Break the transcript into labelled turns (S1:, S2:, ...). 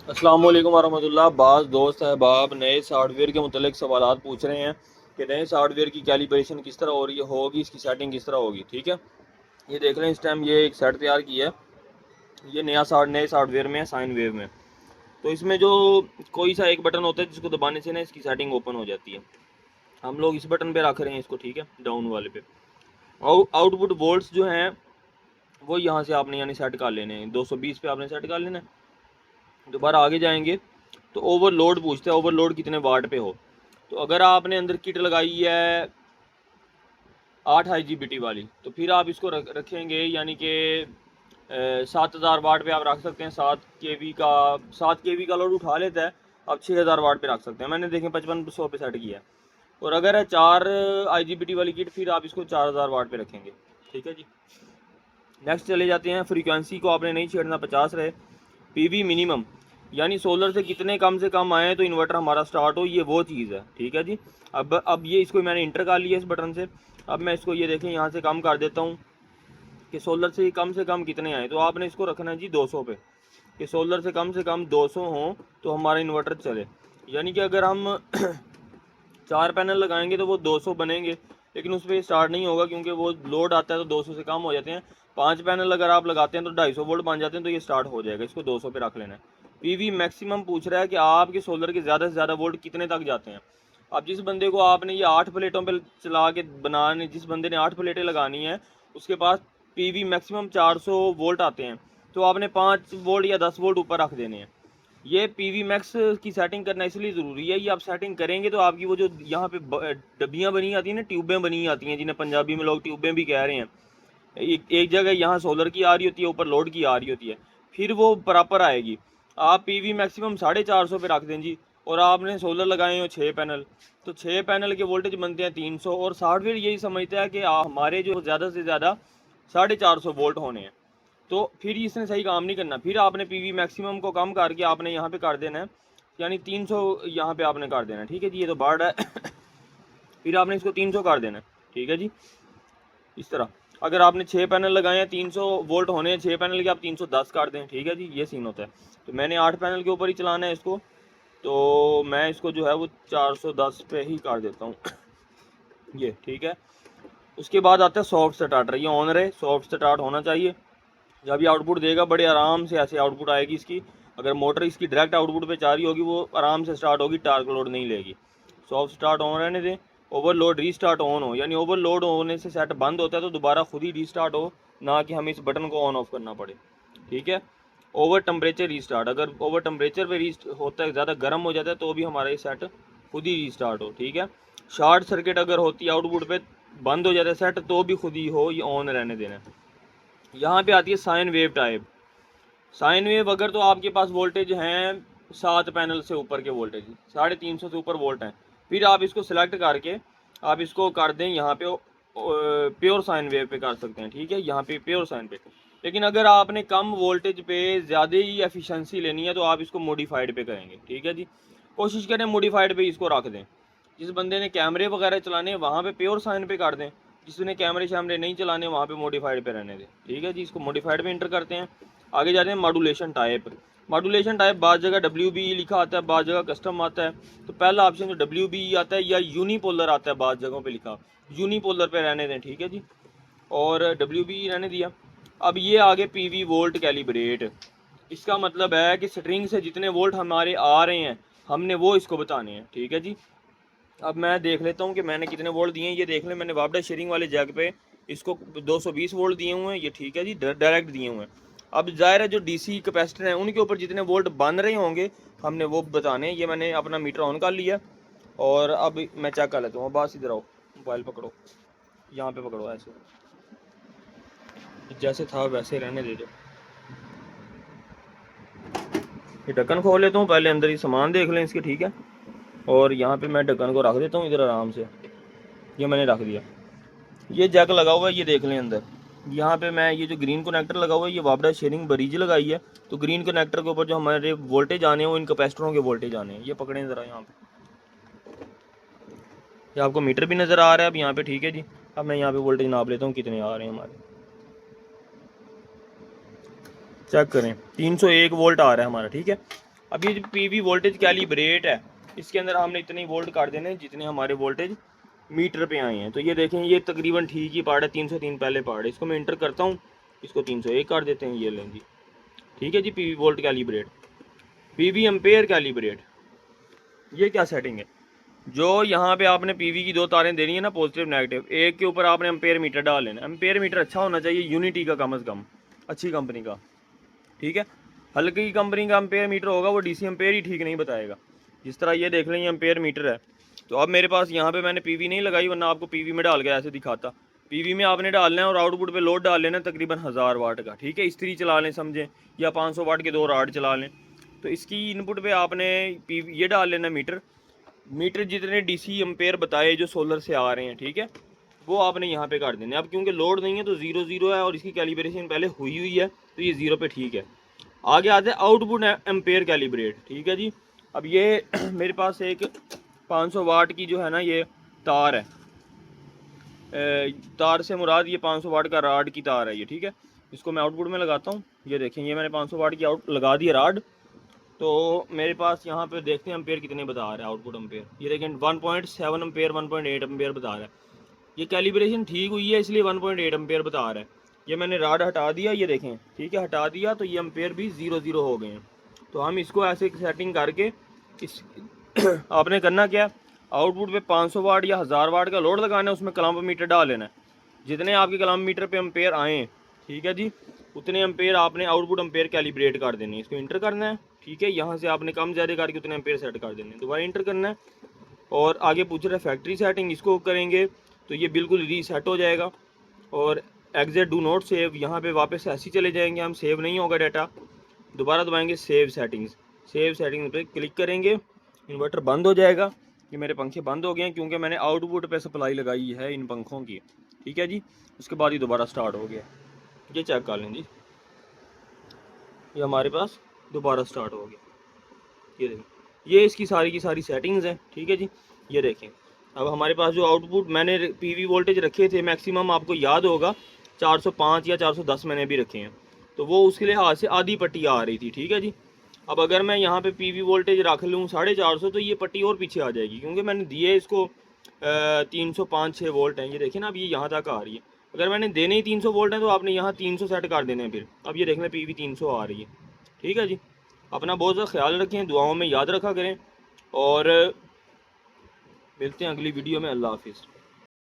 S1: अस्सलाम वालेकुम वरहमतुल्लाह। बाज़ दोस्त अहबाब नए सॉफ्टवेयर के मुतल्लिक सवालात पूछ रहे हैं कि नए सॉफ्टवेयर की कैलिब्रेशन किस तरह हो रही होगी, इसकी सेटिंग किस तरह होगी। ठीक है, ये देख लें। इस टाइम ये एक सेट तैयार किया है, ये नए सॉफ्टवेयर में है, साइन वेव में। तो इसमें जो कोई सा एक बटन होता है जिसको दबाने से ना इसकी सेटिंग ओपन हो जाती है। हम लोग इस बटन पे रख रहे हैं इसको, ठीक है, डाउन वाले पे। आउटपुट वोल्ट्स जो हैं वो यहाँ से आपने यानी सेट कर लेने हैं, 220 पे आपने सेट कर लेना है। दोबारा आगे जाएंगे तो ओवरलोड पूछते हैं, ओवरलोड कितने वाट पे हो। तो अगर आपने अंदर किट लगाई है 8 IGBT वाली, तो फिर आप इसको रखेंगे यानी कि 7000 वाट पे आप रख सकते हैं। 7 kV का लोड उठा लेता है, आप 6000 वाट पे रख सकते हैं। मैंने देखें 5500 पे सेट किया है। और अगर है 4 IGBT वाली किट, फिर आप इसको 4000 वाट पे रखेंगे। ठीक है जी। नेक्स्ट चले जाते हैं। फ्रीक्वेंसी को आपने नहीं छेड़ना, 50 रहे। पीवी मिनिमम यानी सोलर से कितने कम से कम आए तो इन्वर्टर हमारा स्टार्ट हो, ये वो चीज़ है। ठीक है जी। अब ये इसको मैंने इंटर कर लिया इस बटन से। अब मैं इसको ये देखें यहाँ से कम कर देता हूँ कि सोलर से कम कितने आए। तो आपने इसको रखना है जी 200 पे, कि सोलर से कम 200 हों तो हमारा इन्वर्टर चले। यानी कि अगर हम 4 पैनल लगाएंगे तो वो 200 बनेंगे, लेकिन उस पर स्टार्ट नहीं होगा क्योंकि वो लोड आता है तो 200 से कम हो जाते हैं। 5 पैनल अगर आप लगाते हैं तो 250 वोल्ट बन जाते हैं, तो ये स्टार्ट हो जाएगा। इसको 200 पे रख लेना है। पीवी मैक्सिमम पूछ रहा है कि आपके सोलर के ज़्यादा से ज़्यादा वोल्ट कितने तक जाते हैं। अब जिस बंदे को आपने ये 8 प्लेटों पर चला के बनाने, जिस बंदे ने 8 प्लेटें लगानी है, उसके पास पीवी मैक्सिमम 400 वोल्ट आते हैं, तो आपने 5 वोल्ट या 10 वोल्ट ऊपर रख देने हैं। ये पीवी मैक्स की सेटिंग करना इसलिए ज़रूरी है, ये आप सेटिंग करेंगे तो आपकी वो जो यहाँ पे डब्बियाँ बनी आती हैं ना, ट्यूबें बनी आती हैं, जिन्हें पंजाबी में लोग ट्यूबें भी कह रहे हैं। एक जगह यहाँ सोलर की आ रही होती है, ऊपर लोड की आ रही होती है, फिर वो प्रॉपर आएगी। आप पीवी मैक्सिमम 450 पे रख दें जी, और आपने सोलर लगाए हो 6 पैनल, तो 6 पैनल के वोल्टेज बनते हैं 300। और सॉफ्टवेयर यही समझता है कि हमारे जो ज़्यादा से ज़्यादा 450 वोल्ट होने हैं। तो फिर इसने सही काम नहीं करना। फिर आपने पीवी मैक्सिमम को कम करके आपने यहाँ पे कर देना है, यानी 300 यहाँ पे आपने कर देना है। ठीक है जी, ये तो बार्ड है। फिर आपने इसको 300 कर देना है। ठीक है जी, इस तरह। अगर आपने 6 पैनल लगाए हैं, 300 वोल्ट होने हैं 6 पैनल के, आप 310 कर दें। ठीक है जी, ये सीन होता है। तो मैंने 8 पैनल के ऊपर ही चलाना है इसको, तो मैं इसको जो है वो 410 पे ही कर देता हूँ। ये ठीक है। उसके बाद आता है सॉफ्ट स्टार्टर। ये ऑन रहे, सॉफ्ट स्टार्ट होना चाहिए। जब ये आउटपुट देगा बड़े आराम से ऐसे आउटपुट आएगी इसकी। अगर मोटर इसकी डायरेक्ट आउटपुट पे जा रही होगी, वो आराम से स्टार्ट होगी, टार्क लोड नहीं लेगी। सॉफ्ट स्टार्ट ऑन रहने दें। ओवरलोड रीस्टार्ट ऑन हो, यानी ओवरलोड होने से सेट बंद होता है तो दोबारा खुद ही रीस्टार्ट हो, ना कि हमें इस बटन को ऑन ऑफ करना पड़े। ठीक है। ओवर टेम्परेचर रीस्टार्ट, अगर ओवर टेम्परेचर पे रीस्ट होता है, ज़्यादा गर्म हो जाता है, तो भी हमारा ये सेट खुद ही रीस्टार्ट हो। ठीक है। शॉर्ट सर्किट अगर होती है आउटपुट पे, बंद हो जाता है सेट, तो भी खुद ही हो, ये ऑन रहने देना है। यहाँ पे आती है sine wave type. Sine wave अगर तो आपके पास वोल्टेज हैं 7 पैनल से ऊपर के वोल्टेज, 350 से ऊपर वोल्ट हैं, फिर आप इसको सिलेक्ट करके आप इसको कर दें यहाँ पे प्योर साइन वेव पे कर सकते हैं। ठीक है, यहाँ पे प्योर साइन पे। लेकिन अगर आपने कम वोल्टेज पे ज़्यादा ही एफिशिएंसी लेनी है तो आप इसको मॉडिफाइड पे करेंगे। ठीक है जी, कोशिश करें मॉडिफाइड पे इसको रख दें। जिस बंदे ने कैमरे वगैरह चलाने वहाँ पे प्योर साइन पे कर दें, जिसने कैमरे शैमरे नहीं चलाने वहाँ पे मॉडिफाइड पे रहने दें। ठीक है जी, इसको मॉडिफाइड पे इंटर करते हैं। आगे जाते हैं मॉड्यूलेशन टाइप। मॉड्यूलेशन टाइप बाद जगह WBE लिखा आता है, बाद जगह कस्टम आता है। तो पहला ऑप्शन जो WBE आता है, या यूनिपोलर आता है, बाद जगहों पे लिखा यूनिपोलर पे रहने दें। ठीक है जी, और WBE रहने दिया। अब ये आगे PV वोल्ट कैलिब्रेट। इसका मतलब है कि स्ट्रिंग से जितने वोल्ट हमारे आ रहे हैं हमने वो इसको बताने हैं। ठीक है जी। अब मैं देख लेता हूँ कि मैंने कितने वोल्ट दिए हैं। ये देख लें, मैंने वापडा शेयरिंग वाले जैक पे इसको 220 वोल्ट दिए हुए हैं। ये ठीक है जी, डायरेक्ट दिए हुए हैं। अब जाहिर है जो DC कैपेसिटर हैं उनके ऊपर जितने वोल्ट बन रहे होंगे हमने वो बताने हैं। ये मैंने अपना मीटर ऑन कर लिया और अब मैं चेक कर लेता हूँ। बस इधर आओ, मोबाइल पकड़ो, यहाँ पे पकड़ो, ऐसे जैसे था वैसे रहने दे दो। ये ढक्कन खोल लेता हूँ पहले, अंदर ही सामान देख लें इसके। ठीक है, और यहाँ पे मैं ढक्कन को रख देता हूँ इधर आराम से। ये मैंने रख दिया। ये जैक लगा हुआ है, ये देख लें अंदर। यहाँ पे मैं ये जो ग्रीन कनेक्टर लगा हुआ है, ये वापडा शेयरिंग बरीज लगाई है। तो ग्रीन कनेक्टर के ऊपर जो हमारे वोल्टेज आने हैं वो इन कैपेसिटरों के वोल्टेज आने हैं। ये पकड़ें ज़रा यहाँ पे, ये आपको मीटर भी नज़र आ रहा है अब यहाँ पे। ठीक है जी, अब मैं यहाँ पे वोल्टेज नाप लेता हूँ कितने आ रहे हैं हमारे। चेक करें, 301 वोल्ट आ रहा है हमारा। ठीक है, अब ये जो पीवी वोल्टेज कैलिब्रेट है, इसके अंदर हमने इतने वोल्ट काट देने जितने हमारे वोल्टेज मीटर पे आए हैं। तो ये देखें, ये तकरीबन ठीक ही पार्ट है, 303 पहले पार्ट है। इसको मैं इंटर करता हूँ, इसको 301 काट देते हैं, ये लें जी। ठीक है जी, PV volt calibrate, PV ampere calibrate. ये क्या सेटिंग है, जो यहाँ पे आपने पीवी की 2 तारें देनी है ना, पॉजिटिव नेगेटिव, एक के ऊपर आपने एम्पेयर मीटर डाल लेना। एम्पेयर मीटर अच्छा होना चाहिए, यूनिटी का कम अज़ कम, अच्छी कंपनी का। ठीक है, हल्की कंपनी का एम्पेयर मीटर होगा वो डीसी एम्पेयर ही ठीक नहीं बताएगा। जिस तरह ये देख लें, ये एम्पेयर मीटर है। तो अब मेरे पास यहाँ पे मैंने पीवी नहीं लगाई, वरना आपको पीवी में डाल के ऐसे दिखाता। पीवी में आपने डालना है और आउटपुट पे लोड डाल लेना तकरीबन 1000 वाट का। ठीक है, इस्त्री चला लें समझें, या 500 वाट के 2 राड चला लें। तो इसकी इनपुट पे आपने पीवी ये डाल लेना मीटर जितने डीसी एम्पेयर बताए जो सोलर से आ रहे हैं, ठीक है, वो आपने यहाँ पे कर देने। अब क्योंकि लोड नहीं है तो 0 है और इसकी कैलिब्रेशन पहले हुई है, तो ये 0 पे ठीक है। आगे आते हैं आउटपुट एम्पेयर कैलिब्रेट। ठीक है जी, अब ये मेरे पास एक 500 वाट की जो है ना ये तार है, तार से मुराद ये 500 वाट का राड की तार है ये। ठीक है, इसको मैं आउटपुट में लगाता हूँ। ये देखें, ये मैंने 500 वाट की आउट लगा दी है राड। तो मेरे पास यहाँ पे देखते हैं एम्पेयर कितने बता रहा है आउटपुट एम्पेयर। ये देखें 1.7 एम्पेयर, 1.8 एम्पेयर बता रहा है। ये कैलिब्रेशन ठीक हुई है, इसलिए 1.8 एम्पेयर बता रहा है। ये मैंने राड हटा दिया, ये देखें, ठीक है, हटा दिया, तो ये एम्पेयर भी 0 हो गए हैं। तो हम इसको ऐसे सेटिंग करके इस आपने करना क्या, आउटपुट पे 500 वाट या 1000 वाट का लोड लगाना है, उसमें कलम मीटर डाल लेना है। जितने आपके कलम मीटर पे एम्पेयर आए, ठीक है जी, उतने एम्पेयर आपने आउटपुट एम्पेयर कैलिब्रेट कर देने हैं। इसको इंटर करना है। ठीक है, यहाँ से आपने कम ज़्यादा करके उतने एम्पेयर सेट कर देने हैं, दोबारा इंटर करना है। और आगे पूछ रहा है फैक्ट्री सेटिंग, इसको करेंगे तो ये बिल्कुल रीसेट हो जाएगा। और एग्जिट डू नॉट सेव, यहाँ पे वापस ऐसे ही चले जाएंगे हम, सेव नहीं होगा डाटा। दोबारा दबाएंगे सेव सेटिंग्स, सेव सेटिंग्स पे क्लिक करेंगे, इन्वर्टर बंद हो जाएगा। ये मेरे पंखे बंद हो गए हैं क्योंकि मैंने आउटपुट पे सप्लाई लगाई है इन पंखों की। ठीक है जी, उसके बाद ही दोबारा स्टार्ट हो गया। ये चेक कर लें जी, ये हमारे पास दोबारा स्टार्ट हो गया। ये देखें, ये इसकी सारी की सारी सेटिंग्स हैं। ठीक है जी, ये देखें, अब हमारे पास जो आउटपुट मैंने पीवी वोल्टेज रखे थे मैक्सिमम आपको याद होगा 405 या 410 मैंने भी रखे हैं, तो वो उसके लिहाज से आधी पट्टी आ रही थी। ठीक है जी, अब अगर मैं यहाँ पे पीवी वोल्टेज रख लूँ 450, तो ये पट्टी और पीछे आ जाएगी, क्योंकि मैंने दिए इसको 305-6 वोल्ट हैं। ये देखें ना, अब ये यहाँ तक आ रही है। अगर मैंने देने ही 300 वोल्ट हैं तो आपने यहाँ 300 सेट कर देने हैं। फिर अब ये देख लें पीवी 300 आ रही है। ठीक है जी, अपना बहुत ज़्यादा ख्याल रखें, दुआओं में याद रखा करें, और मिलते हैं अगली वीडियो में। अल्लाह हाफिज़।